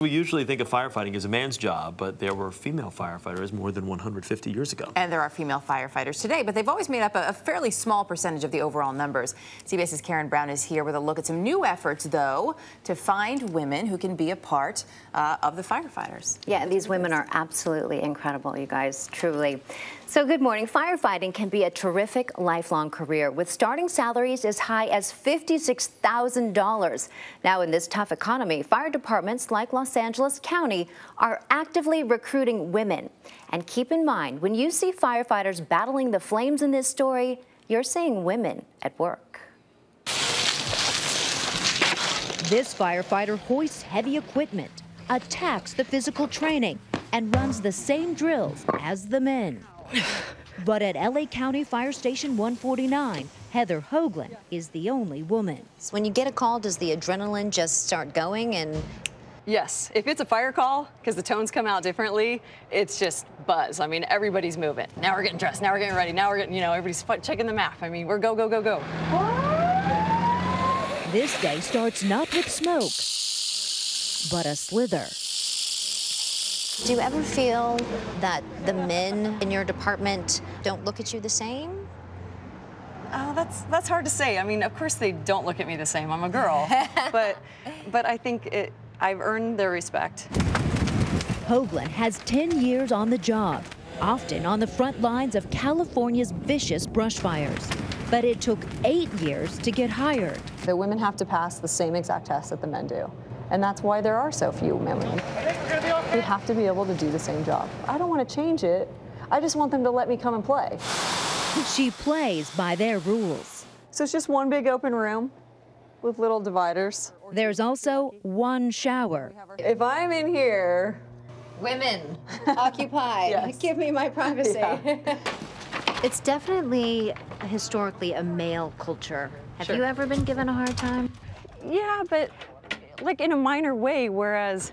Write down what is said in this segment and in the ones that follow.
We usually think of firefighting as a man's job, but there were female firefighters more than 150 years ago. And there are female firefighters today, but they've always made up a fairly small percentage of the overall numbers. CBS's Karen Brown is here with a look at some new efforts, though, to find women who can be a part of the firefighters. Yeah, and these women are absolutely incredible, you guys, truly. So good morning. Firefighting can be a terrific lifelong career with starting salaries as high as $56,000. Now, in this tough economy, fire departments like Los Angeles County are actively recruiting women. And keep in mind, when you see firefighters battling the flames in this story, you're seeing women at work. This firefighter hoists heavy equipment, attacks the physical training, and runs the same drills as the men. But at LA County Fire Station 149, Heather Hoagland is the only woman. So when you get a call, does the adrenaline just start going? And yes, if it's a fire call, because the tones come out differently, it's just buzz. I mean, everybody's moving. Now we're getting dressed, now we're getting ready, now we're getting, everybody's checking the map. I mean, we're go, go, go, go. This day starts not with smoke, but a slither. do you ever feel that the men in your department don't look at you the same? Oh, that's hard to say. I mean, of course they don't look at me the same. I'm a girl, but I think I've earned their respect. Hoagland has 10 years on the job, often on the front lines of California's vicious brush fires. But it took 8 years to get hired. The women have to pass the same exact tests that the men do. And that's why there are so few women. We have to be able to do the same job. I don't want to change it. I just want them to let me come and play. She plays by their rules. So it's just one big open room with little dividers. There's also one shower. If I'm in here... Women, occupy. Yes. Give me my privacy. Yeah. It's definitely historically a male culture. Have Sure. you ever been given a hard time? Yeah, but like in a minor way, whereas,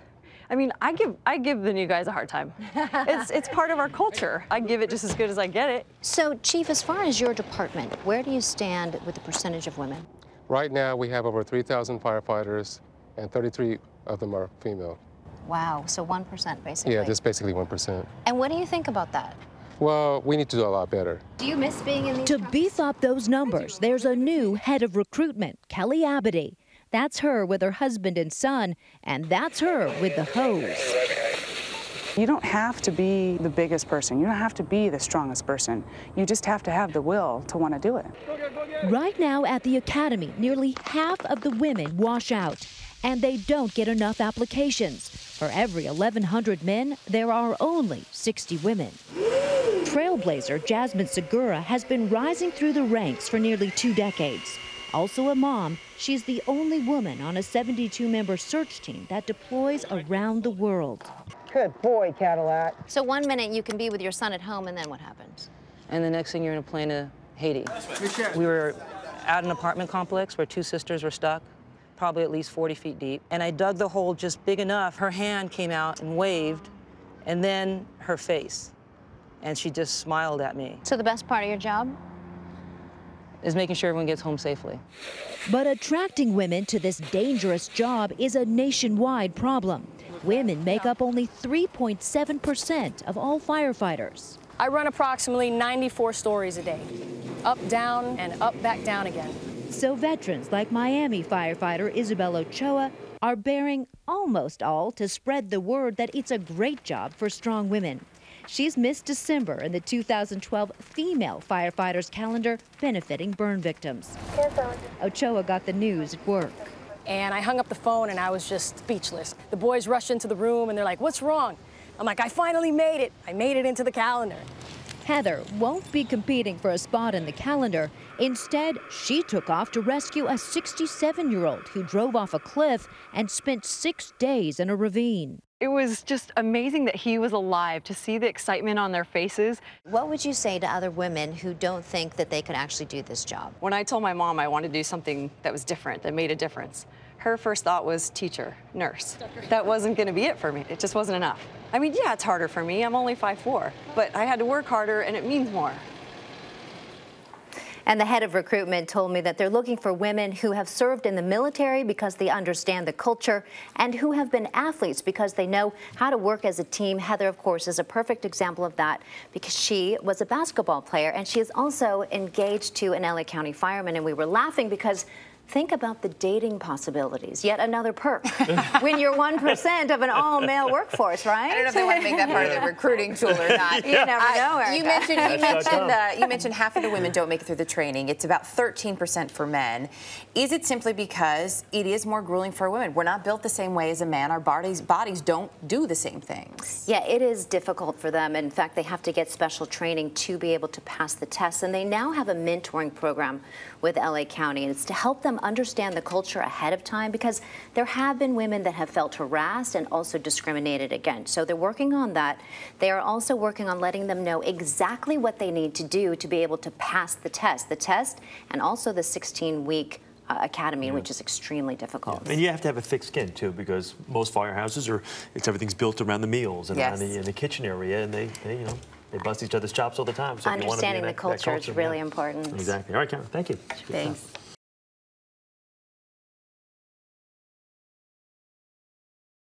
I mean, I give the new guys a hard time. It's part of our culture. I give it just as good as I get it. So, Chief, as far as your department, where do you stand with the percentage of women? Right now, we have over 3,000 firefighters, and 33 of them are female. Wow, so 1% basically. Yeah, just basically 1%. And what do you think about that? Well, we need to do a lot better. Do you miss being in these To beef up those numbers, there's a new head of recruitment, Kelly Abity. That's her with her husband and son, and that's her with the hose. You don't have to be the biggest person. You don't have to be the strongest person. You just have to have the will to want to do it. Right now at the academy, nearly half of the women wash out, and they don't get enough applications. For every 1,100 men, there are only 60 women. Trailblazer Jasmine Segura has been rising through the ranks for nearly 2 decades. Also a mom, she's the only woman on a 72-member search team that deploys around the world. Good boy, Cadillac. So 1 minute you can be with your son at home, and then what happens? And the next thing you're in a plane to Haiti. We were at an apartment complex where 2 sisters were stuck, probably at least 40 feet deep. And I dug the hole just big enough. Her hand came out and waved, and then her face. And she just smiled at me. So the best part of your job? Is making sure everyone gets home safely. But attracting women to this dangerous job is a nationwide problem. Women make up only 3.7% of all firefighters. I run approximately 94 stories a day. Up, down, and up, back down again. So veterans like Miami firefighter Isabel Ochoa are bearing almost all to spread the word that it's a great job for strong women. She's missed December in the 2012 female firefighters calendar benefiting burn victims. Ochoa got the news at work. And I hung up the phone and I was just speechless. The boys rushed into the room and they're like, "What's wrong?" I'm like, "I finally made it. I made it into the calendar." Heather won't be competing for a spot in the calendar. Instead, she took off to rescue a 67-year-old who drove off a cliff and spent 6 days in a ravine. It was just amazing that he was alive, to see the excitement on their faces. What would you say to other women who don't think that they could actually do this job? When I told my mom I wanted to do something that was different, that made a difference, her first thought was teacher, nurse. That wasn't going to be it for me. It just wasn't enough. I mean, yeah, it's harder for me. I'm only 5'4", but I had to work harder, and it means more. And the head of recruitment told me that they're looking for women who have served in the military because they understand the culture and who have been athletes because they know how to work as a team. Heather, of course, is a perfect example of that because she was a basketball player and she is also engaged to an LA County fireman. And we were laughing because think about the dating possibilities. Yet another perk when you're 1% of an all-male workforce, right? I don't know if they want to make that part of the recruiting tool or not. You never know, Erica. You mentioned half of the women don't make it through the training. It's about 13% for men. Is it simply because it is more grueling for women? We're not built the same way as a man. Our bodies don't do the same things. Yeah, it is difficult for them. In fact, they have to get special training to be able to pass the tests. And they now have a mentoring program with LA County. And it's to help them understand the culture ahead of time because there have been women that have felt harassed and also discriminated against. So they're working on that. They are also working on letting them know exactly what they need to do to be able to pass the test and also the 16-week academy, which is extremely difficult. Yeah. And you have to have a thick skin too, because most firehouses everything's built around the meals and around the kitchen area, and they bust each other's chops all the time. So understanding the culture is really important. Exactly. All right, Karen. Thank you. Thanks.